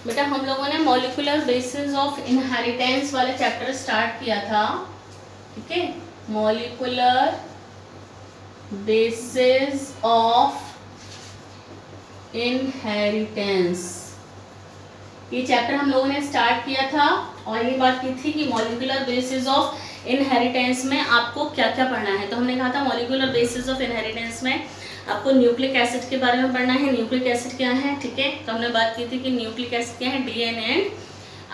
बेटा हम लोगों ने मॉलिक्यूलर बेसिस ऑफ इनहेरिटेंस वाला चैप्टर स्टार्ट किया था, ठीक है। मॉलिक्यूलर बेसिस ऑफ इनहेरिटेंस, ये चैप्टर हम लोगों ने स्टार्ट किया था और ये बात की थी कि मॉलिक्यूलर बेसिस ऑफ इनहेरिटेंस में आपको क्या क्या पढ़ना है। तो हमने कहा था मॉलिक्यूलर बेसिस ऑफ इनहेरिटेंस में आपको न्यूक्लिक एसिड के बारे में पढ़ना है। न्यूक्लिक एसिड क्या है, ठीक है। तो हमने बात की थी कि न्यूक्लिक एसिड क्या है, DNA and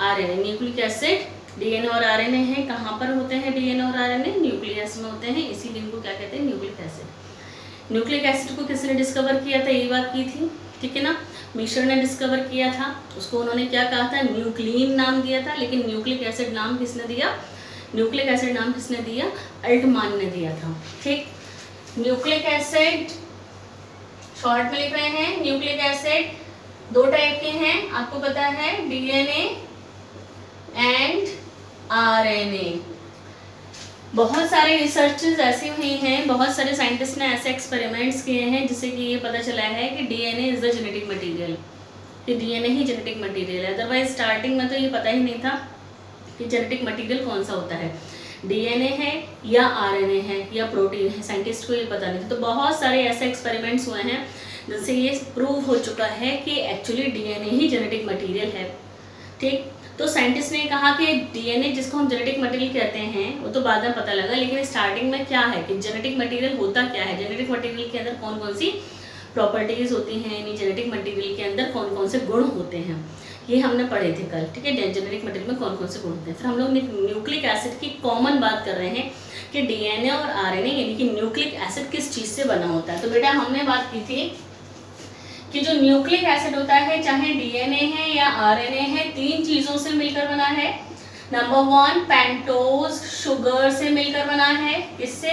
RNA. Nucleic acid DNA और आरएनए है। कहाँ पर होते हैं डीएनए और आरएनए? न्यूक्लियस में होते हैं, इसीलिए इनको क्या कहते हैं, न्यूक्लिक एसिड। न्यूक्लिक एसिड को किसने डिस्कवर किया था, ये बात की थी, ठीक है ना। मिशर ने डिस्कवर किया था, उसको उन्होंने क्या कहा था, न्यूक्लिन नाम दिया था। लेकिन न्यूक्लिक एसिड नाम किसने दिया, न्यूक्लिक एसिड नाम किसने दिया, अल्टमान ने दिया था, ठीक। न्यूक्लिक एसिड शॉर्ट में लिख रहे हैं। न्यूक्लिक एसिड दो टाइप के हैं, आपको पता है, डीएनए एंड आरएनए। बहुत सारे रिसर्चेस ऐसी हुई हैं, बहुत सारे साइंटिस्ट ने ऐसे एक्सपेरिमेंट्स किए हैं जिससे कि ये पता चला है कि DNA is the genetic material, कि डीएनए ही जेनेटिक मटेरियल है। अदरवाइज स्टार्टिंग में तो ये पता ही नहीं था कि जेनेटिक मटेरियल कौन सा होता है, डीएनए है या आरएनए है या प्रोटीन है, साइंटिस्ट को ये पता नहीं था। तो बहुत सारे ऐसे एक्सपेरिमेंट्स हुए हैं जिससे ये प्रूव हो चुका है कि एक्चुअली डीएनए ही जेनेटिक मटेरियल है, ठीक। तो साइंटिस्ट ने कहा कि डीएनए जिसको हम जेनेटिक मटेरियल कहते हैं वो तो बाद में पता लगा, लेकिन स्टार्टिंग में क्या है कि जेनेटिक मटेरियल होता क्या है, जेनेटिक मटेरियल के अंदर कौन कौन सी प्रॉपर्टीज होती हैं, यानी जेनेटिक मटेरियल के अंदर कौन कौन से गुण होते हैं, ये हमने पढ़े थे कल, ठीक है। जेनेटिक मटेरियल में कौन कौन से गुण होते हैं। फिर हम लोग न्यूक्लिक एसिड की कॉमन बात कर रहे हैं कि डीएनए और आरएनए यानी कि न्यूक्लिक एसिड किस चीज़ से बना होता है। तो बेटा हमने बात की थी कि जो न्यूक्लिक एसिड होता है, चाहे डीएनए है या आरएनए है, तीन चीज़ों से मिलकर बना है। नंबर 1 पेंटोज शुगर से मिलकर बना है, किससे,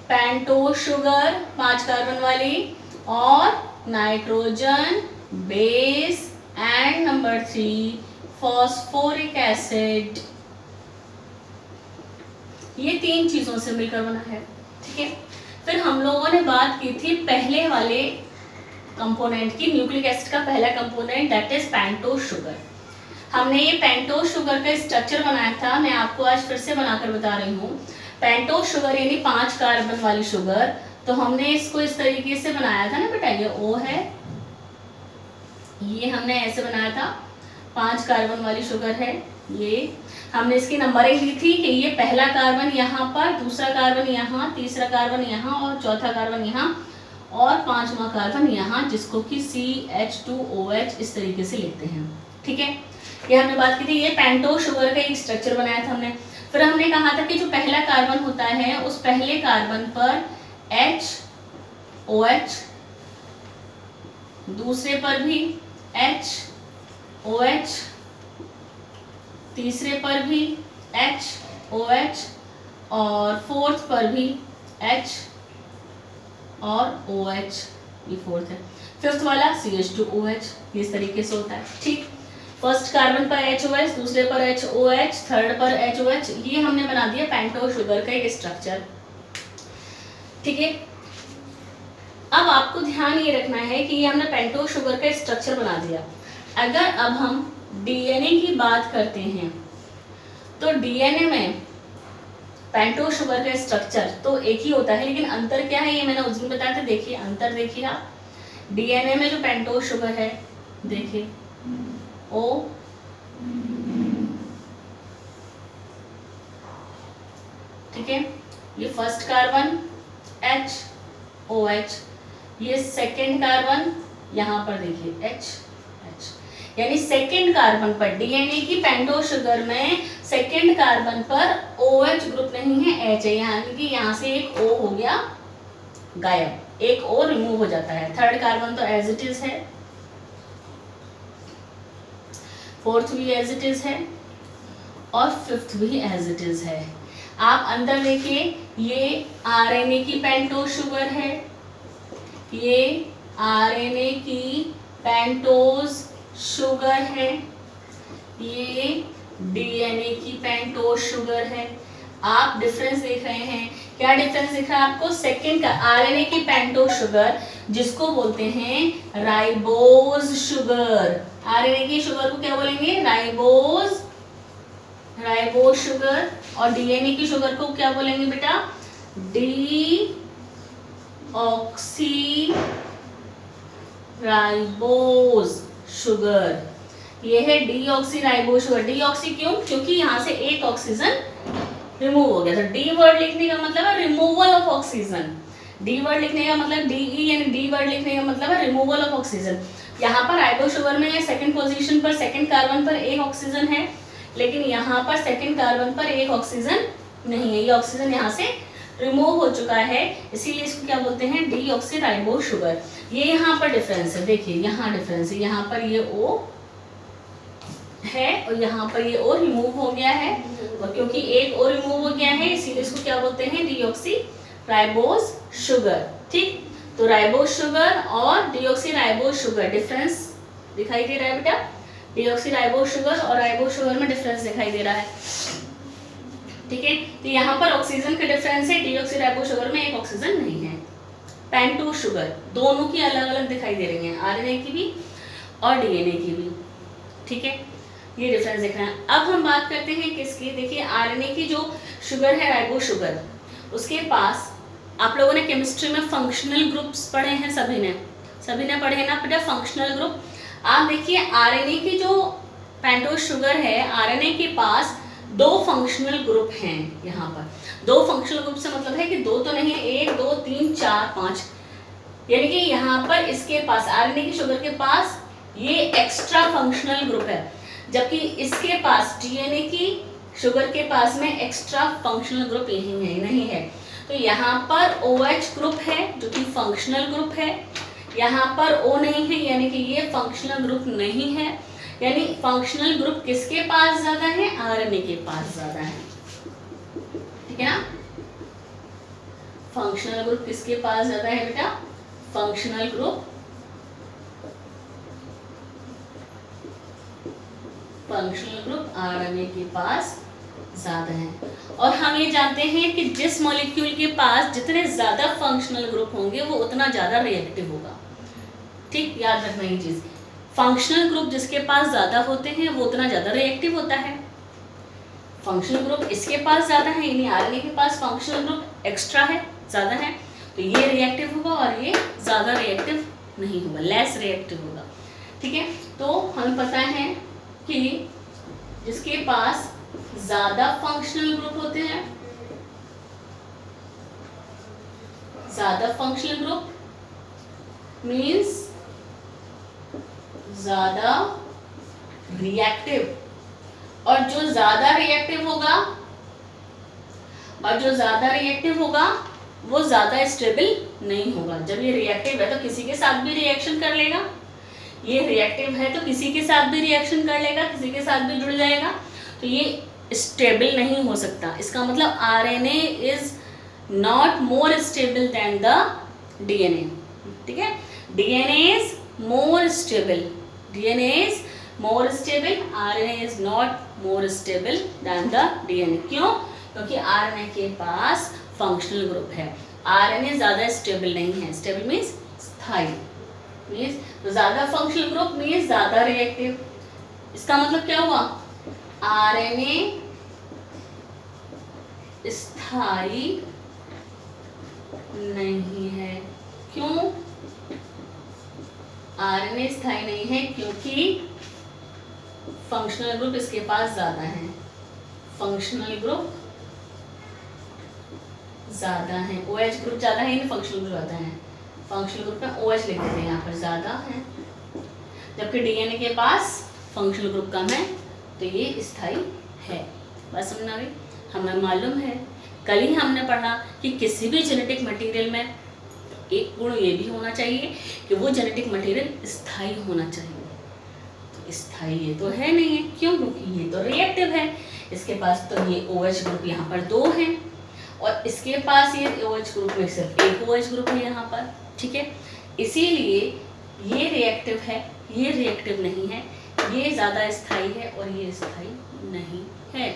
पेंटोज शुगर 5 कार्बन वाली, और nitrogen base and number 3 phosphoric acid, ये तीन चीजों से मिलकर बना है, ठीक है। फिर हम लोगों ने बात की थी पहले वाले कंपोनेंट की, न्यूक्लिक एसिड का पहला component that is pentose sugar. हमने ये पेंटोज शुगर का स्ट्रक्चर बनाया था, मैं आपको आज फिर से बनाकर बता रही हूँ। पेंटोज शुगर यानी 5 कार्बन वाली शुगर, तो हमने इसको इस तरीके से बनाया था ना बेटा, ये O है, ये हमने ऐसे बनाया था, 5 कार्बन वाली शुगर है। ये हमने इसकी नंबरिंग दी थी कि ये पहला कार्बन यहाँ पर, दूसरा कार्बन यहाँ, तीसरा कार्बन यहाँ और चौथा कार्बन यहाँ और 5वां कार्बन यहाँ, जिसको कि CH2OH इस तरीके से लिखते हैं, ठीक है। ये हमने बात की थी, ये पेंटोज शुगर का एक स्ट्रक्चर बनाया था हमने। फिर हमने कहा था कि जो पहला कार्बन होता है उस पहले कार्बन पर HOH, दूसरे पर भी HOH, तीसरे पर भी HOH और फोर्थ पर भी H और OH, ये फोर्थ है। फिफ्थ वाला CH2OH, इस तरीके से होता है, ठीक। फर्स्ट कार्बन पर HOH, दूसरे पर HOH, थर्ड पर HOH, ये हमने बना दिया पेंटोज शुगर का एक स्ट्रक्चर, ठीक है। अब आपको ध्यान ये रखना है कि ये हमने पेंटोज शुगर का स्ट्रक्चर बना दिया। अगर अब हम डीएनए की बात करते हैं तो डीएनए में पेंटोज शुगर का स्ट्रक्चर तो एक ही होता है, लेकिन अंतर क्या है ये मैंने उस दिन बताया था। देखिए अंतर, देखिए आप, डीएनए में जो पेंटोज शुगर है, देखिए O, ठीक है, ये फर्स्ट कार्बन HOH, ये सेकेंड कार्बन यहाँ पर देखिए H, यानी सेकेंड कार्बन पर डीएनए की पेंटोज शुगर में सेकेंड कार्बन पर OH ग्रुप नहीं है, H है, यानी कि यहाँ से एक O हो गया गायब, एक O रिमूव हो जाता है। थर्ड कार्बन तो एज इट इज है, फोर्थ भी एज इट इज है और फिफ्थ भी एज इट इज है। आप अंदर देखिए, ये आरएनए की पेंटोज शुगर है, ये आरएनए की पेंटोज शुगर है, ये डीएनए की पेंटोज शुगर है। आप डिफरेंस देख रहे हैं क्या डिफरेंस दिख रहा है आपको? सेकंड का आरएनए की पेंटोज शुगर जिसको बोलते हैं राइबोज शुगर, आरएनए की शुगर को क्या बोलेंगे? Ribose sugar. और डीएनए की शुगर को क्या बोलेंगे बेटा? Deoxy ribose sugar. ये है डीऑक्सी राइबोज शुगर। डीऑक्सी क्यों? क्योंकि यहाँ से एक ऑक्सीजन रिमूव हो गया था। डी वर्ड लिखने का मतलब है removal of oxygen. D word लिखने का मतलब डीई यानी डी वर्ड लिखने का मतलब है रिमूवल ऑफ ऑक्सीजन। यहाँ पर राइबोज शुगर में सेकंड पोजीशन पर सेकंड कार्बन पर एक ऑक्सीजन है, लेकिन यहाँ पर सेकंड कार्बन पर एक ऑक्सीजन नहीं है। ये ऑक्सीजन यहाँ से रिमूव हो चुका है, इसीलिए इसको क्या बोलते हैं? Deoxy ribose sugar. ये यहाँ पर डिफरेंस है, देखिए यहाँ डिफरेंस है। यहाँ पर ये O है और यहाँ पर ये O रिमूव हो गया है, और क्योंकि एक O रिमूव हो गया है इसीलिए इसको क्या बोलते हैं? Deoxy ribose sugar. ठीक, तो राइबोज शुगर और डीऑक्सी राइबोज शुगर डिफरेंस दिखाई दे रहा है बेटा? डीऑक्सी राइबोज शुगर और राइबोज शुगर में डिफरेंस दिखाई दे रहा है। ठीक है, तो यहाँ पर ऑक्सीजन का डिफरेंस है, डीऑक्सी राइबोज शुगर में एक ऑक्सीजन नहीं है। पेंटोज शुगर दोनों की अलग अलग दिखाई दे रही हैं, आरएनए की भी और डीएनए की भी। ठीक है, ये डिफरेंस दिख रहा है। अब हम बात करते हैं किसकी? देखिए आरएनए की जो शुगर है राइबोज शुगर, उसके पास आप लोगों ने केमिस्ट्री में फंक्शनल ग्रुप्स पढ़े हैं, सभी ने पढ़े हैं ना बेटा फंक्शनल ग्रुप। आप देखिए आरएनए की जो पेंटोज शुगर है, आरएनए के पास दो फंक्शनल ग्रुप हैं। यहाँ पर दो फंक्शनल ग्रुप से मतलब है कि दो तो नहीं है, 1 2 3 4 5, यानी कि यहाँ पर इसके पास आरएनए की शुगर के पास ये एक्स्ट्रा फंक्शनल ग्रुप है, जबकि इसके पास डीएनए की शुगर के पास में एक्स्ट्रा फंक्शनल ग्रुप यही नहीं है। तो यहाँ पर OH ग्रुप है जो कि फंक्शनल ग्रुप है, यहाँ पर O नहीं है यानी कि ये फंक्शनल ग्रुप नहीं है। यानी फंक्शनल ग्रुप किसके पास ज्यादा है? आरएनए के पास ज्यादा है। ठीक है ना? फंक्शनल ग्रुप किसके पास ज्यादा है बेटा? फंक्शनल ग्रुप आरएनए के पास ज्यादा है। और हम ये जानते हैं कि जिस मॉलिक्यूल के पास जितने ज्यादा फंक्शनल ग्रुप होंगे वो उतना ज्यादा रिएक्टिव होगा। ठीक, याद रखना ये चीज। फंक्शनल ग्रुप जिसके पास ज्यादा होते हैं वो उतना ज्यादा रिएक्टिव होता है। फंक्शनल ग्रुप इसके पास ज्यादा है, यानी आरएनए के पास फंक्शनल ग्रुप एक्स्ट्रा है, ज्यादा है, तो ये रिएक्टिव होगा और ये ज्यादा रिएक्टिव नहीं होगा, लेस रिएक्टिव होगा। ठीक है, तो हमें पता है कि जिसके पास ज्यादा फंक्शनल ग्रुप होते हैं, ज्यादा फंक्शनल ग्रुप मीन्स ज्यादा रिएक्टिव, और जो ज्यादा रिएक्टिव होगा वो ज्यादा स्टेबल नहीं होगा। जब ये रिएक्टिव है तो किसी के साथ भी रिएक्शन कर लेगा, ये रिएक्टिव है तो किसी के साथ भी रिएक्शन कर लेगा, किसी के साथ भी जुड़ जाएगा, तो ये स्टेबल नहीं हो सकता। इसका मतलब RNA is not more stable then the DNA. ठीक है, DNA is more stable, DNA is more stable, RNA is not more stable than the DNA। क्यों? क्योंकि RNA के पास फंक्शनल ग्रुप है, RNA ज़्यादा स्टेबल नहीं है। स्टेबल मीन्स स्थायी, मीन्स तो ज़्यादा फंक्शनल ग्रुप मीन्स ज़्यादा रिएक्टिव। इसका मतलब क्या हुआ? RNA स्थायी नहीं है। क्यों आरएनए स्थायी नहीं है? क्योंकि फंक्शनल ग्रुप इसके पास ज्यादा है, फंक्शनल ग्रुप ज्यादा है, OH ग्रुप ज्यादा है, इन फंक्शनल ग्रुप ज्यादा है। फंक्शनल ग्रुप में OH लिख देते हैं यहाँ पर, ज्यादा है, जबकि डीएनए के पास फंक्शनल ग्रुप कम है, तो ये स्थायी है। बस समझ आ गई? हमें मालूम है, कल ही हमने पढ़ा कि किसी भी जेनेटिक मटेरियल में एक गुण ये भी होना चाहिए कि वो जेनेटिक मटेरियल स्थायी होना चाहिए। तो स्थायी ये तो है नहीं है, क्यों? क्योंकि ये तो रिएक्टिव है। इसके पास तो ये OH ग्रुप यहाँ पर 2 है और इसके पास ये OH ग्रुप में सिर्फ एक OH ग्रुप है यहाँ पर। ठीक है, इसीलिए ये रिएक्टिव है, ये रिएक्टिव नहीं है, ये ज़्यादा स्थायी है और ये स्थायी नहीं है।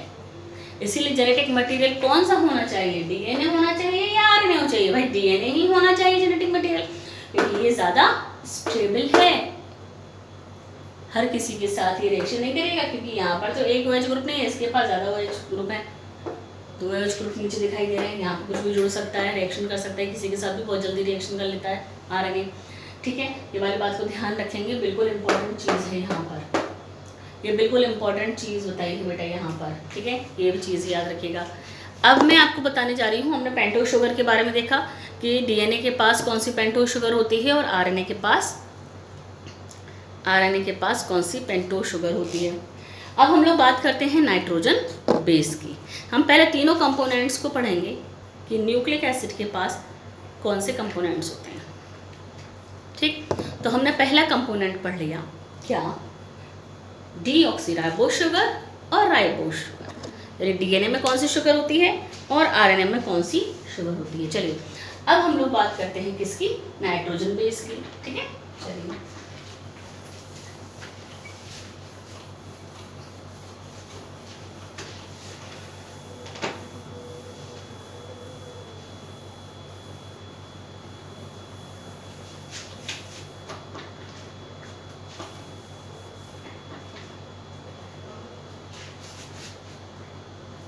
इसीलिए जेनेटिक मटेरियल कौन सा होना चाहिए, डीएनए होना चाहिए या आरएनए होना चाहिए? भाई डीएनए ही होना चाहिए जेनेटिक मटेरियल, क्योंकि ये ज़्यादा स्टेबल है, हर किसी के साथ ये रिएक्शन नहीं करेगा, क्योंकि यहाँ पर तो एक OH ग्रुप नहीं है, इसके पास ज़्यादा OH ग्रुप है, तो OH ग्रुप नीचे दिखाई दे रहे हैं, यहाँ पर कुछ भी जुड़ सकता है, रिएक्शन कर सकता है, किसी के साथ भी बहुत जल्दी रिएक्शन कर लेता है आरएनए। ठीक है, ये वाली बात को ध्यान रखेंगे, बिल्कुल इंपॉर्टेंट चीज़ है यहाँ पर, ये बिल्कुल इंपॉर्टेंट चीज़ बताइए बेटा यहाँ पर। ठीक है, ये भी चीज़ याद रखिएगा। अब मैं आपको बताने जा रही हूँ, हमने पेंटोज शुगर के बारे में देखा कि डीएनए के पास कौन सी पेंटोज शुगर होती है और आरएनए के पास कौन सी पेंटोज शुगर होती है। अब हम लोग बात करते हैं नाइट्रोजन बेस की। हम पहले तीनों कंपोनेंट्स को पढ़ेंगे कि न्यूक्लिक एसिड के पास कौन से कंपोनेंट्स होते हैं। ठीक, तो हमने पहला कंपोनेंट पढ़ लिया, क्या? डीऑक्सीराइबोस शुगर और राइबोस शुगर। यानी डीएनए में कौन सी शुगर होती है और आरएनए में कौन सी शुगर होती है। चलिए अब हम लोग बात करते हैं किसकी, नाइट्रोजन बेस की। ठीक है, चलिए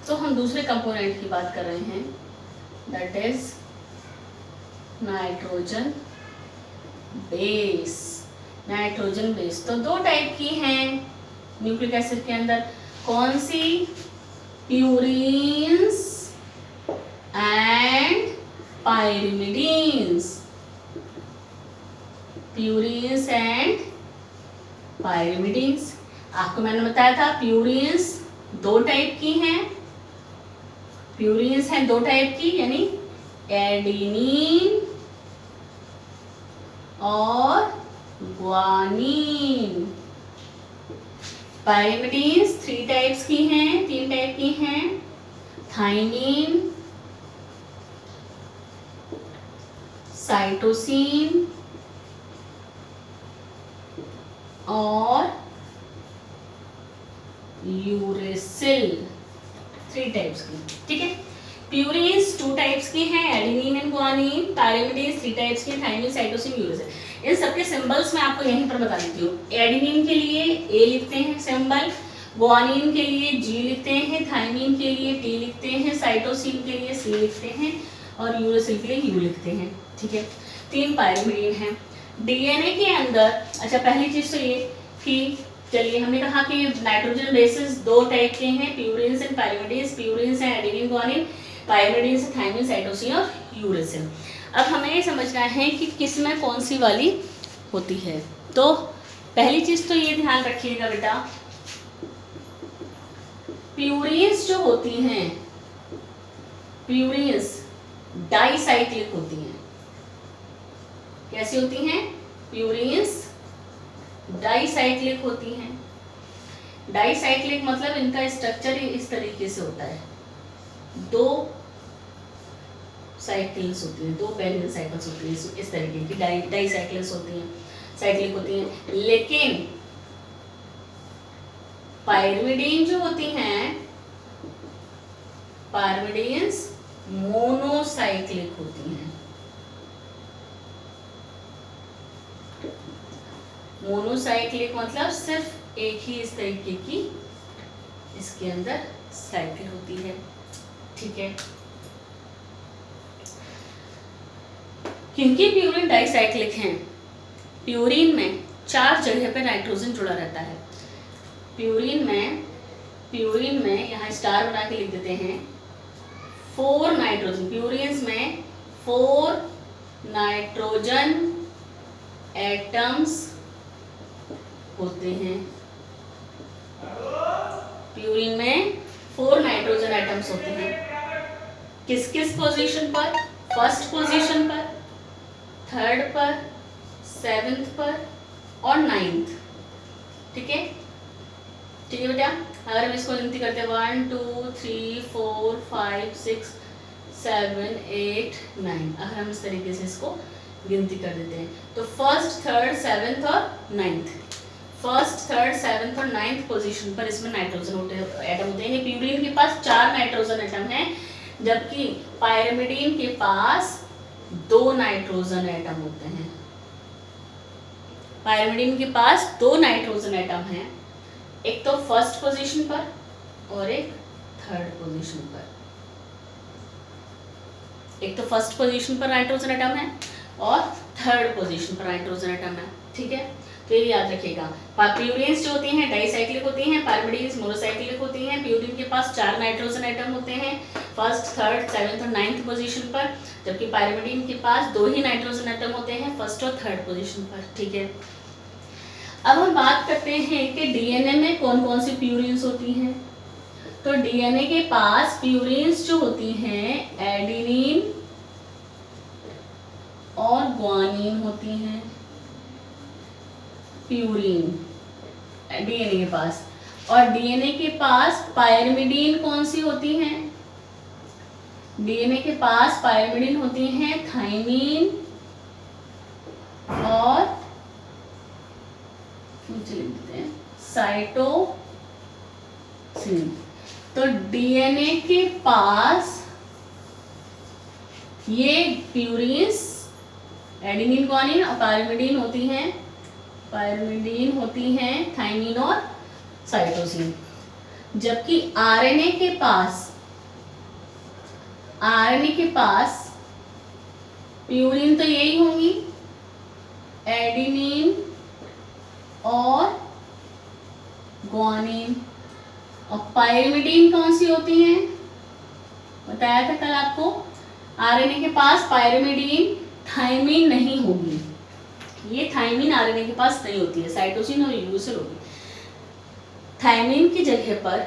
तो हम दूसरे कंपोनेंट की बात कर रहे हैं, that is nitrogen base. Nitrogen base तो दो टाइप की हैं न्यूक्लिक एसिड के अंदर, कौन सी? प्यूरीन्स एंड पायरिमिडीन्स। प्यूरीन्स and pyrimidines. आपको मैंने बताया था प्यूरीन्स दो टाइप की हैं, प्यूरीन्स हैं दो टाइप की, यानी एडेनिन और ग्वानिन। पायरिमिडीन्स तीन टाइप की हैं, थाइमिन, साइटोसिन और यूरेसिल, 3 टाइप्स की। ठीक है, प्यूरीन्स 2 टाइप्स की हैं, adenine and guanine. Pyrimidines 3 types की, थाइमिन, साइटोसिन, यूरेसिल। इन सबके सिंबल्स मैं आपको यहीं पर बता देती हूँ। एडेनिन के लिए ए लिखते हैं सिंबल, ग्वानिन के लिए जी लिखते हैं, थाइमिन के लिए टी लिखते हैं, साइटोसिन के लिए सी लिखते हैं और यूरेसिल के लिए यू लिखते हैं। ठीक है, 3 पायरिमिडीन हैं डीएनए के अंदर। अच्छा, पहली चीज तो ये कि चलिए हमने कहा कि नाइट्रोजन बेसिस 2 टाइप के हैं, प्यूरीन्स एंड पायरिमिडीन्स। प्यूरीन्स हैं एडेनिन ग्वानिन, पायरिमिडीन्स हैं थाइमिन, साइटोसिन और यूरेसिल। अब हमें ये समझना है कि किस में कौन सी वाली होती है। तो पहली चीज तो ये ध्यान रखिएगा बेटा, प्यूरीन्स जो होती हैं, प्यूरीन्स डाइसाइक्लिक होती हैं। कैसी होती हैं? प्यूरीन्स डाइसाइक्लिक होती हैं। डाइसाइक्लिक मतलब इनका स्ट्रक्चर इस तरीके से होता है, 2 साइकिल्स होती हैं, 2 पैरेलल साइकिल्स होती हैं इस तरीके की, डाइसाइक्लिक्स होती हैं, साइक्लिक होती हैं। लेकिन पायरिमिडीन जो होती हैं, पायरिमिडीन्स मोनोसाइक्लिक होती हैं। मोनोसाइक्लिक मतलब सिर्फ एक ही इस तरीके की इसके अंदर साइकिल होती है। ठीक है, क्योंकि प्यूरीन डाइसाइक्लिक हैं, प्यूरीन में 4 जगह पे नाइट्रोजन जुड़ा रहता है। प्यूरीन में यहाँ स्टार बना के लिख देते हैं 4 नाइट्रोजन, प्यूरीन्स में 4 नाइट्रोजन एटम्स होते हैं। प्यूरीन में 4 नाइट्रोजन एटम्स होते हैं। किस किस पोजीशन पर? फर्स्ट पोजीशन पर, थर्ड पर, 7th पर और 9th। ठीक है, ठीक है बेटा। अगर हम इसको गिनती करते हैं 1 2 3 4 5 6 7 8 9, अगर हम इस तरीके से इसको गिनती कर देते हैं तो फर्स्ट, थर्ड, 7th और 9th फर्स्ट, थर्ड, सेवंथ और 9th पोजीशन पर इसमें नाइट्रोजन एटम होते हैं। प्यूरिन के पास 4 नाइट्रोजन एटम हैं, जबकि पायरिमिडीन के पास 2 नाइट्रोजन एटम होते हैं। पायरिमिडीन के पास 2 नाइट्रोजन एटम हैं, एक तो फर्स्ट पोजीशन पर और एक थर्ड पोजीशन पर। एक तो फर्स्ट पोजीशन पर नाइट्रोजन एटम है और थर्ड पोजीशन पर नाइट्रोजन एटम है। ठीक है, तो ये याद रखिएगा। प्यूरिन्स जो होती हैं डाइसाइक्लिक होती हैं, पायरिमिडीन्स मोनोसाइक्लिक होती हैं। प्यूरिन के पास 4 नाइट्रोजन एटम होते हैं फर्स्ट, थर्ड, सेवंथ और 9th पोजीशन पर, जबकि पायरिमिडीन के पास 2 ही नाइट्रोजन एटम होते हैं फर्स्ट और थर्ड पोजीशन पर। ठीक है, अब हम बात करते हैं कि डीएनए में कौन कौन सी प्यूरिन्स होती हैं। तो डीएनए के पास प्यूरिन्स जो होती हैं एडेनिन और ग्वानिन होती हैं। प्यूरिन डीएनए के पास, और डीएनए के पास पायरिमिडीन कौन सी होती हैं? डीएनए के पास पायरिमिडीन होती हैं थाइमिन और साइटोसिन। तो डीएनए के पास ये प्यूरिन्स एडेनिन, ग्वानिन और पायरिमिडीन होती हैं। पायरिमिडीन होती हैं थाइमिन और साइटोसिन, जबकि आरएनए के पास प्यूरिन तो यही होंगी एडेनिन और ग्वानिन, और पायरिमिडीन कौन सी होती हैं? बताया था कल आपको, आरएनए के पास पायरिमिडीन थाइमिन नहीं होगी, ये थाइमिन आरएनए के पास नहीं होती है, साइटोसिन और यूरेसिल होगी। थाइमिन की जगह पर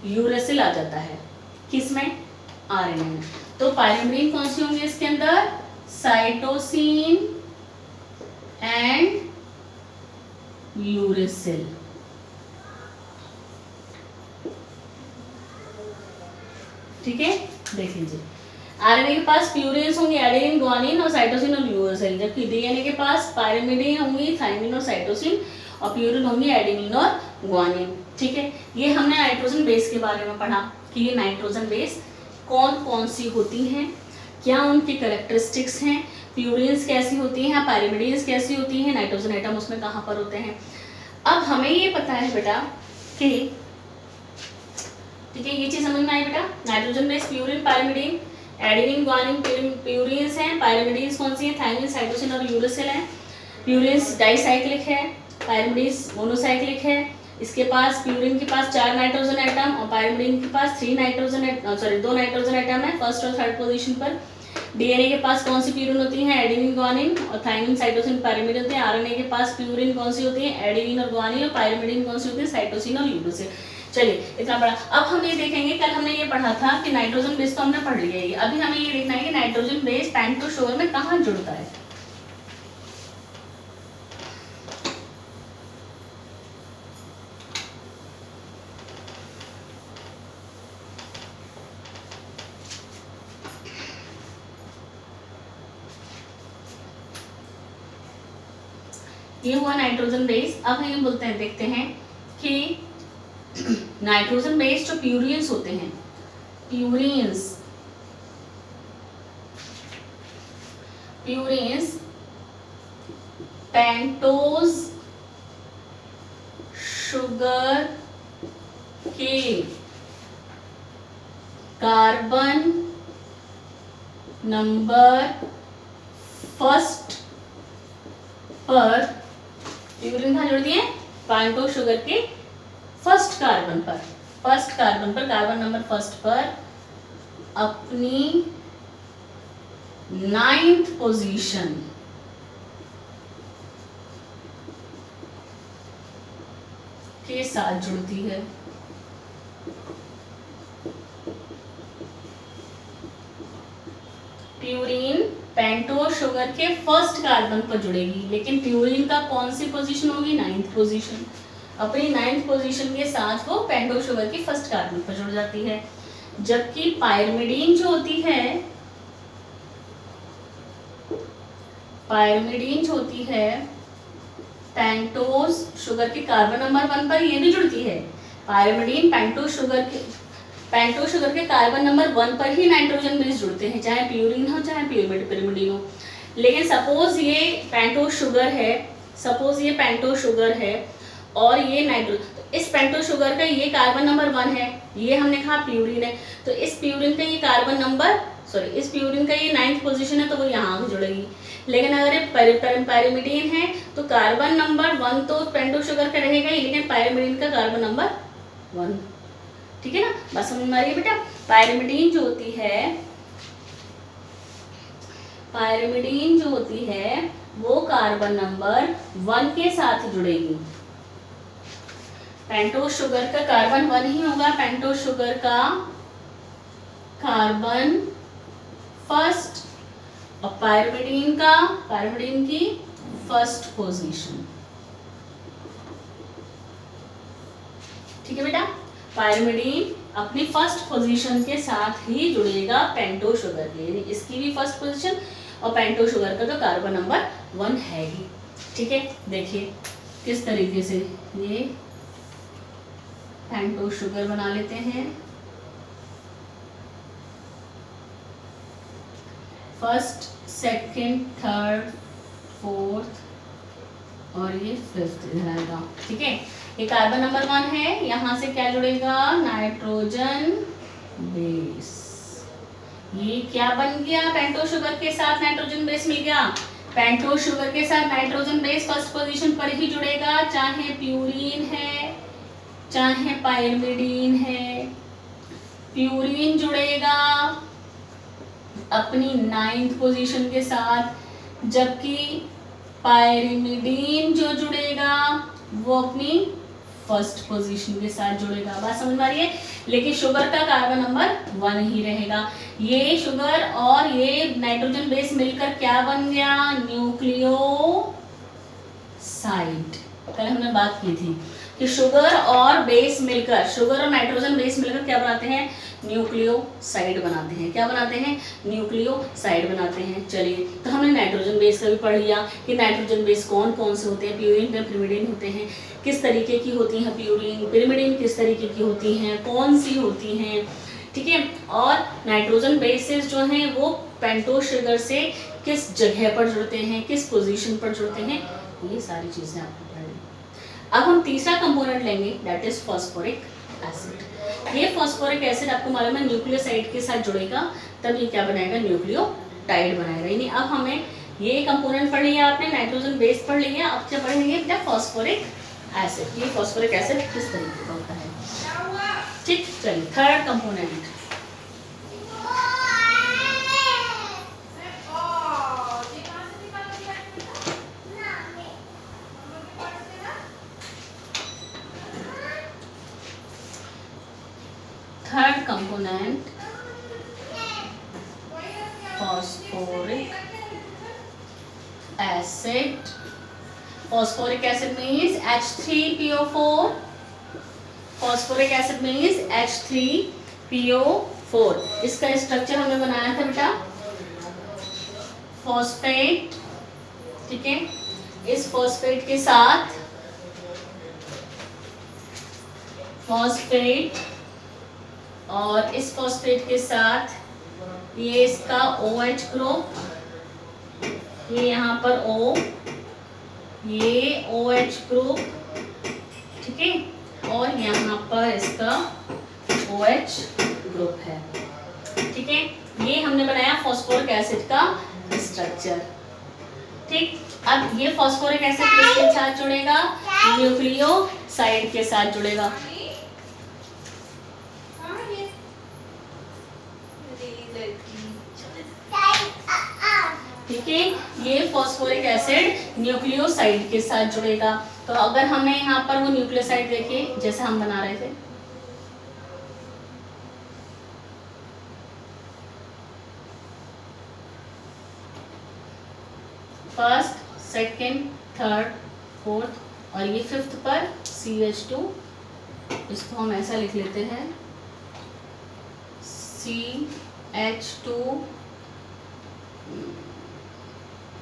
यूरेसिल आ जाता है, किसमें? आरएनए में। तो पायरिमिडीन कौन सी होंगी इसके अंदर? Cytosine and uracil. ठीक है, देख लीजिए, आरएनए के पास प्यूरिन्स होंगे एडेनिन, ग्वानिन और साइटोसिन और यूरेसिल, जबकि डीएनए के पास पायरिमिडीन होंगी थाइमिन और साइटोसिन, और प्यूरिन होंगी एडेनिन और ग्वानिन। ठीक है, ये हमने नाइट्रोजन बेस के बारे में पढ़ा कि ये नाइट्रोजन बेस कौन कौन सी होती हैं, क्या उनकी कैरेक्टरिस्टिक्स हैं, प्यूरिन्स कैसी होती हैं, पायरिमिडीन्स कैसी होती हैं, नाइट्रोजन एटम उसमें कहाँ पर होते हैं। अब हमें ये पता है बेटा कि, ठीक है, ये चीज समझ में आई बेटा, nitrogen base purine, pyrimidine, adenine, guanine purines हैं, पायरिमिडीन्स कौन सी हैं? थाइमिन, साइटोसिन और यूरेसिल हैं। प्यूरिन्स डाइसाइक्लिक है, पायरिमिडीन्स मोनोसाइक्लिक है। इसके पास प्यूरिन के पास 4 नाइट्रोजन एटम और पायरिमिडीन के पास 2 नाइट्रोजन एटम है फर्स्ट और थर्ड पोजीशन पर। डीएनए के पास कौन सी प्यूरिन होती है? एडेनिन, ग्वानिन और थाइमिन, साइटोसिन, पायरिमिडीन होते हैं। आरएनए के पास प्यूरिन कौन सी होती है? एडेनिन और ग्वानिन, और पायरिमिडीन कौन सी होती है? साइटोसिन और यूरेसिल। चलिए, इतना बड़ा। अब हम ये देखेंगे, कल हमने ये पढ़ा था कि नाइट्रोजन बेस तो हमने पढ़ लिया है, अभी हमें ये देखना है कि नाइट्रोजन बेस पेंटोस शुगर में कहाँ जुड़ता है। ये हुआ नाइट्रोजन बेस। अब हम ये बोलते हैं, देखते हैं कि नाइट्रोजन बेस जो प्यूरिन्स होते हैं, प्यूरिन्स पेंटोज शुगर के कार्बन नंबर फर्स्ट पर, प्यूरिन कहाँ जुड़ती है? पेंटोज शुगर के फर्स्ट कार्बन पर, कार्बन नंबर फर्स्ट पर अपनी 9th पोजीशन के साथ जुड़ती है। प्यूरिन पेंटोज शुगर के फर्स्ट कार्बन पर जुड़ेगी, लेकिन प्यूरिन का कौन सी पोजीशन होगी? 9th position. अपनी 9th पोजीशन के साथ वो पेंटोज शुगर की फर्स्ट कार्बन पर जुड़ जाती है, जबकि पायरिमिडीन जो होती है, पेंटोज शुगर के कार्बन नंबर 1 पर ये भी जुड़ती है। पायरिमिडीन पेंटोज शुगर के कार्बन नंबर 1 पर ही नाइट्रोजन बेस जुड़ते हैं, चाहे प्यूरिन हो चाहे पिरिमिडीन हो। लेकिन सपोज ये पेंटोज शुगर है और ये नाइट्रोजन, तो इस पेंटोज शुगर का ये कार्बन नंबर 1 है, ये हमने कहा प्यूरिन है, तो इस प्यूरिन का ये कार्बन नंबर इस प्यूरिन का ये 9th पोजीशन है, तो वो यहाँ जुड़ेगी। लेकिन अगर ये पायरिमिडीन है तो कार्बन नंबर 1 तो पेंटोज शुगर का रहेगा ही, लेकिन पायरिमिडीन का कार्बन नंबर 1, ठीक है ना। बस समझ में आ रही है बेटा। पायरिमिडीन जो होती है वो कार्बन नंबर 1 के साथ जुड़ेगी। पेंटोज शुगर का कार्बन 1 ही होगा, पेंटोज शुगर का कार्बन फर्स्ट और पायरिमिडीन की फर्स्ट पोजीशन, ठीक है बेटा। पायरिमिडीन अपनी फर्स्ट पोजीशन के साथ ही जुड़ेगा पेंटोज शुगर के, यानी इसकी भी फर्स्ट पोजीशन और पेंटोज शुगर का तो कार्बन नंबर 1 है ही, ठीक है। देखिए किस तरीके से ये पेंटोज शुगर बना लेते हैं। फर्स्ट, सेकंड, थर्ड, फोर्थ और ये फिफ्थ रहेगा, ठीक है। ये कार्बन नंबर 1 है, यहाँ से क्या जुड़ेगा, नाइट्रोजन बेस। ये क्या बन गया, पेंटोज शुगर के साथ नाइट्रोजन बेस मिल गया। पेंटोज शुगर के साथ नाइट्रोजन बेस फर्स्ट पोजीशन पर ही जुड़ेगा, चाहे प्यूरिन है चाहे पायरिमिडीन है। प्यूरिन जुड़ेगा अपनी 9th पोजीशन के साथ, जबकि पायरिमिडीन जो जुड़ेगा वो अपनी फर्स्ट पोजीशन के साथ जुड़ेगा। बात समझ में आ रही है। लेकिन शुगर का कार्बन नंबर 1 ही रहेगा। ये शुगर और ये नाइट्रोजन बेस मिलकर क्या बन गया, न्यूक्लियोसाइड। कल हमने बात की थी कि शुगर और नाइट्रोजन बेस मिलकर क्या बनाते हैं, न्यूक्लियोसाइड बनाते हैं। क्या बनाते हैं, न्यूक्लियोसाइड बनाते हैं। चलिए, तो हमने नाइट्रोजन बेस का भी पढ़ लिया कि नाइट्रोजन बेस कौन कौन से होते हैं, प्यूरिन में पिरिमिडीन होते हैं, किस तरीके की होती हैं प्यूरिन, पिरिमिडीन किस तरीके की होती हैं, कौन सी होती हैं, ठीक है। और नाइट्रोजन बेसेस जो हैं वो पेंटोज शुगर से किस जगह पर जुड़ते हैं, किस पोजीशन पर जुड़ते हैं, ये सारी चीज़ें आपको पढ़नी। अब हम तीसरा कंपोनेंट लेंगे, दैट इज फॉस्फोरिक एसिड। ये फॉस्फोरिक एसिड आपको मालूम है न्यूक्लियोसाइड के साथ जुड़ेगा, तब ये क्या बनाएगा, न्यूक्लियोटाइड बनाएगा। यानी अब हमें ये कंपोनेंट पढ़ लिया आपने, नाइट्रोजन बेस पढ़ लिया, अब क्या पढ़ेंगे बेटा, फॉस्फोरिक एसिड। ये फॉस्फोरिक एसिड किस तरीके का होता है, ठीक। चलिए, third component, phosphoric acid. Phosphoric acid means H3PO4. Phosphoric acid means H3PO4. इसका स्ट्रक्चर हमने बनाया था बेटा, फॉस्फेट, ठीक है। इस फॉस्फेट के साथ फॉस्फेट और इस फॉस्फेट के साथ ये इसका OH ग्रुप, ये यहाँ पर O, ये OH ग्रुप, ठीक है, और यहाँ पर इसका OH ग्रुप है, ठीक है। ये हमने बनाया फॉस्फोरिक एसिड का स्ट्रक्चर, ठीक। अब ये फॉस्फोरिक एसिड किसके साथ जुड़ेगा, न्यूक्लियोसाइड के साथ जुड़ेगा, ठीक है। ये फॉस्फोरिक एसिड न्यूक्लियोसाइड के साथ जुड़ेगा। तो अगर हमने यहाँ पर वो न्यूक्लियोसाइड देखिए जैसे हम बना रहे थे, फर्स्ट, सेकंड, थर्ड, फोर्थ और ये फिफ्थ पर CH2, इसको हम ऐसा लिख लेते हैं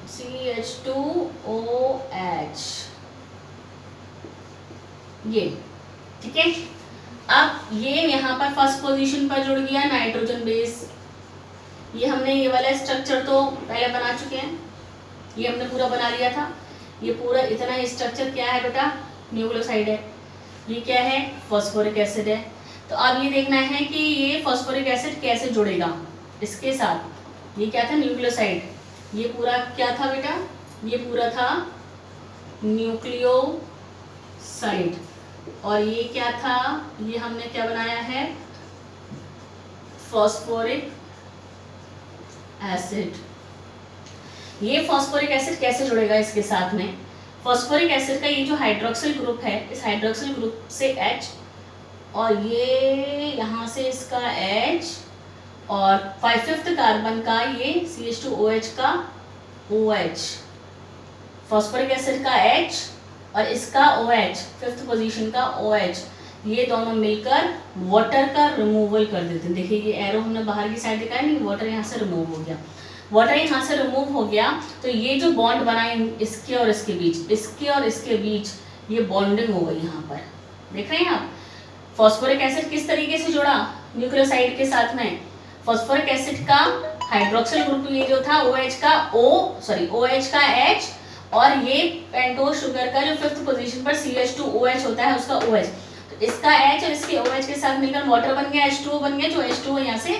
CH2OH, ये, ठीक है। अब ये यहाँ पर फर्स्ट पोजीशन पर जुड़ गया नाइट्रोजन बेस। ये हमने ये वाला स्ट्रक्चर तो पहले बना चुके हैं, ये हमने पूरा बना लिया था। ये पूरा इतना स्ट्रक्चर क्या है बेटा, न्यूक्लियोसाइड है। ये क्या है, फॉस्फोरिक एसिड है। तो अब ये देखना है कि ये फॉस्फोरिक एसिड कैसे जुड़ेगा इसके साथ। ये क्या था, न्यूक्लियोसाइड। ये पूरा क्या था बेटा, ये पूरा था न्यूक्लियोसाइड। और ये क्या था, ये हमने क्या बनाया है, फॉस्फोरिक एसिड। ये फॉस्फोरिक एसिड कैसे जुड़ेगा इसके साथ में, फॉस्फोरिक एसिड का ये जो हाइड्रोक्सिल ग्रुप है, इस हाइड्रोक्सिल ग्रुप से H, और ये यहाँ से इसका H, और 5th कार्बन का ये CH2OH का OH, फॉस्फोरिक एसिड का H और इसका OH, 5th पोजीशन का OH, ये दोनों मिलकर वाटर का रिमूवल कर देते हैं। देखिए ये एरो हमने बाहर की साइड दिखाया नहीं, वाटर यहाँ से रिमूव हो गया। वाटर यहाँ से रिमूव हो गया तो ये जो बॉन्ड बना इसके और इसके बीच, इसके और इसके बीच ये बॉन्डिंग हो गई यहाँ पर, देख रहे हैं आप। फॉस्फोरिक एसिड किस तरीके से जुड़ा न्यूक्लियोसाइड के साथ में, फॉस्फोरिक एसिड का हाइड्रोक्सिल ग्रुप ये जो था OH का OH का H, और ये पेंटोज शुगर का जो 5th पोजीशन पर CH2OH होता है उसका OH, तो इसका H और इसके OH के साथ मिलकर वाटर बन गया, H2O बन गया। जो H2O यहाँ से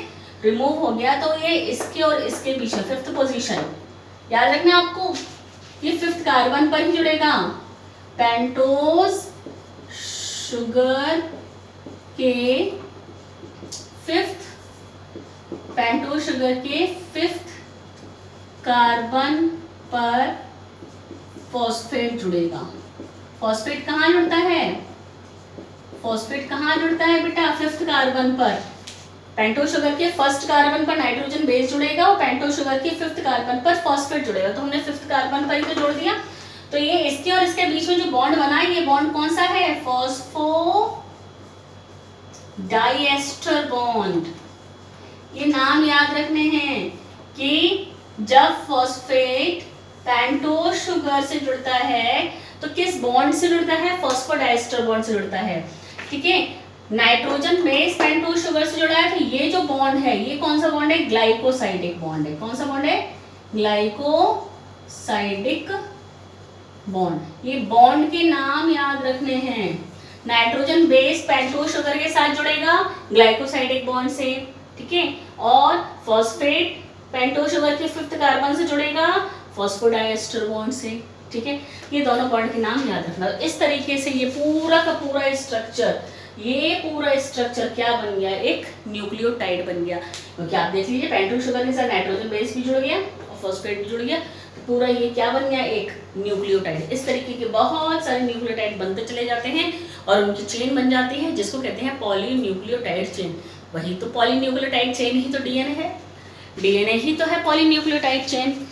रिमूव हो गया तो ये इसके और इसके बीच में 5th पोजीशन, याद रखना आपको, ये 5th कार्बन पर ही जुड़ेगा। पेंटोज शुगर के 5th कार्बन पर फॉस्फेट जुड़ेगा। फॉस्फेट कहाँ जुड़ता है, फॉस्फेट कहाँ जुड़ता है बेटा, 5th कार्बन पर। पेंटोज शुगर के 1st कार्बन पर नाइट्रोजन बेस जुड़ेगा और पेंटोज शुगर के 5th कार्बन पर फॉस्फेट जुड़ेगा। तो हमने 5th कार्बन पर ही तो जोड़ दिया। तो ये इसके और इसके बीच में जो बॉन्ड बना है, ये बॉन्ड कौन सा है, फॉस्फोडाइएस्टर बॉन्ड। ये नाम याद रखने हैं कि जब फॉस्फेट पेंटोज शुगर से जुड़ता है तो किस बॉन्ड से जुड़ता है, फॉस्फोडाइएस्टर बॉन्ड से जुड़ता है, ठीक है। नाइट्रोजन बेस पेंटोज शुगर से जुड़ा है तो ये जो बॉन्ड है ये कौन सा बॉन्ड है, ग्लाइकोसाइडिक बॉन्ड है। कौन सा बॉन्ड है, ग्लाइकोसाइडिक बॉन्ड। ये बॉन्ड के नाम याद रखने हैं। नाइट्रोजन बेस पेंटोज शुगर के साथ जुड़ेगा ग्लाइकोसाइडिक बॉन्ड से, ठीक है। और फॉस्फेट पेंटोज शुगर के 5th कार्बन से जुड़ेगा फॉस्फोडाइएस्टर बॉन्ड से, ठीक है। ये दोनों बॉन्ड के नाम याद रखना। इस तरीके से ये पूरा का पूरा स्ट्रक्चर, ये पूरा स्ट्रक्चर क्या बन गया, एक न्यूक्लियोटाइड बन गया। क्योंकि आप देख लीजिए पेंटोज शुगर के साथ नाइट्रोजन बेस भी जुड़ गया और फॉस्फेट भी जुड़ गया, तो पूरा ये क्या बन गया, एक न्यूक्लियोटाइड। इस तरीके के बहुत सारे न्यूक्लियोटाइड बनते चले जाते हैं और उनकी चेन बन जाती है जिसको कहते हैं पॉलीन्यूक्लियोटाइड चेन। वही तो पॉलीन्यूक्लियोटाइड चेन ही तो डीएनए है, डीएनए ही तो है पॉलीन्यूक्लियोटाइड चेन,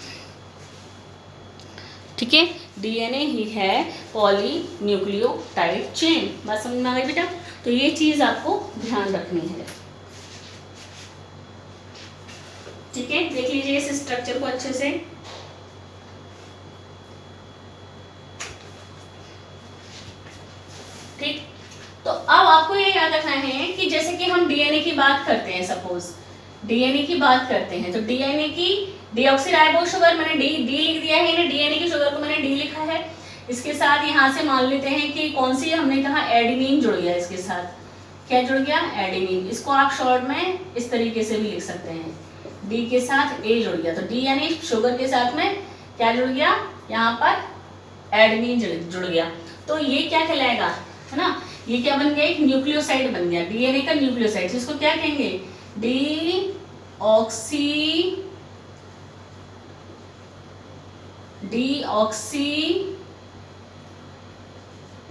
ठीक है। डीएनए ही है पॉलीन्यूक्लियोटाइड चेन। बात समझ में आ गई बेटा। तो ये चीज आपको ध्यान रखनी है, ठीक है। देख लीजिए इस स्ट्रक्चर को अच्छे से। ठीक, तो अब आपको ये याद रखना है कि जैसे कि हम डीएनए की बात करते हैं, सपोज डीएनए की बात करते हैं, तो डीएनए की डीऑक्सीराइबोज शुगर मैंने डी लिख दिया है, डीएनए की शुगर को मैंने डी लिखा है। इसके साथ यहाँ से मान लेते हैं कि कौन सी, हमने कहा एडेनिन जुड़ गया इसके साथ। क्या जुड़ गया, एडेनिन। इसको आप शॉर्ट में इस तरीके से भी लिख सकते हैं, डी के साथ ए जुड़ गया। तो डी यानी शुगर के साथ में क्या जुड़ गया, यहाँ पर एडेनिन जुड़ गया। तो ये क्या कहलाएगा, है ना, ये क्या बन गया, एक न्यूक्लियोसाइड बन गया, डीएनए का न्यूक्लियोसाइड। इसको क्या कहेंगे, डीऑक्सी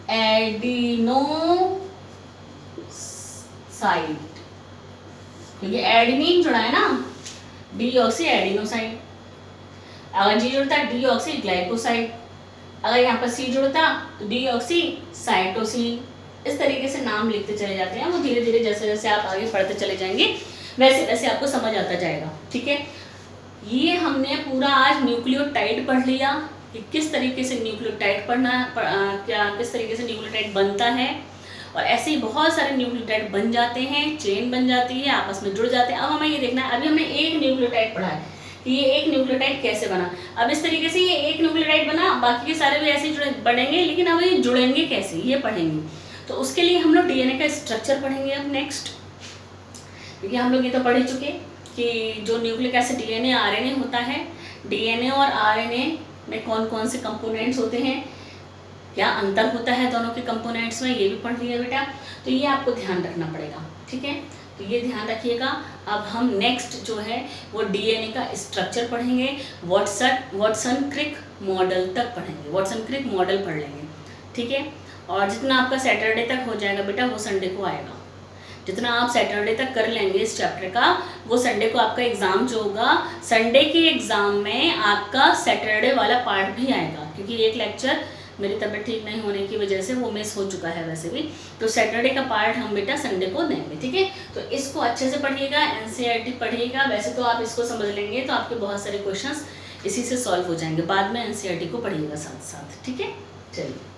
एडिनोसाइड, क्योंकि एडेनिन जुड़ा है ना, डीऑक्सी एडिनोसाइड। अगर जी जुड़ता डीऑक्सी ग्लाइकोसाइड, अगर यहाँ पर सी जुड़ता तो डीऑक्सी साइटोसिन। इस तरीके से नाम लिखते चले जाते हैं, वो धीरे धीरे जैसे जैसे आप आगे पढ़ते चले जाएंगे वैसे वैसे आपको समझ आता जाएगा, ठीक है। ये हमने पूरा आज न्यूक्लियोटाइड पढ़ लिया, कि किस तरीके से न्यूक्लियोटाइड किस तरीके से न्यूक्लियोटाइड बनता है, और ऐसे ही बहुत सारे न्यूक्लियोटाइड बन जाते हैं, चेन बन जाती है, आपस में जुड़ जाते हैं। अब हमें ये देखना है, अभी हमने एक न्यूक्लियोटाइड पढ़ा है कि ये एक न्यूक्लियोटाइड कैसे बना। अब इस तरीके से ये एक न्यूक्लियोटाइड बना, बाकी के सारे भी ऐसे ही बनेंगे, लेकिन अब ये जुड़ेंगे कैसे ये पढ़ेंगे। तो उसके लिए हम लोग डीएनए का स्ट्रक्चर पढ़ेंगे अब नेक्स्ट, क्योंकि हम लोग ये तो पढ़ ही चुके कि जो न्यूक्लिक एसिड डीएनए आरएनए होता है, डीएनए और आरएनए में कौन कौन से कंपोनेंट्स होते हैं, क्या अंतर होता है दोनों के कंपोनेंट्स में, ये भी पढ़ लिया बेटा। तो ये आपको ध्यान रखना पड़ेगा, ठीक है, तो ये ध्यान रखिएगा। अब हम नेक्स्ट जो है वो डीएनए का स्ट्रक्चर पढ़ेंगे, वाटसन क्रिक मॉडल तक पढ़ेंगे, वाटसन क्रिक मॉडल पढ़ लेंगे, ठीक है। और जितना आपका सैटरडे तक हो जाएगा बेटा वो संडे को आएगा, जितना आप सैटरडे तक कर लेंगे इस चैप्टर का, वो संडे को आपका एग्ज़ाम जो होगा, संडे के एग्ज़ाम में आपका सैटरडे वाला पार्ट भी आएगा, क्योंकि एक लेक्चर मेरी तबीयत ठीक नहीं होने की वजह से वो मिस हो चुका है वैसे भी, तो सैटरडे का पार्ट हम बेटा संडे को देंगे, ठीक है। तो इसको अच्छे से पढ़िएगा, एनसीईआरटी पढ़िएगा। वैसे तो आप इसको समझ लेंगे तो आपके बहुत सारे क्वेश्चंस इसी से सॉल्व हो जाएंगे, बाद में एनसीईआरटी को पढ़िएगा साथ साथ, ठीक है। चलिए।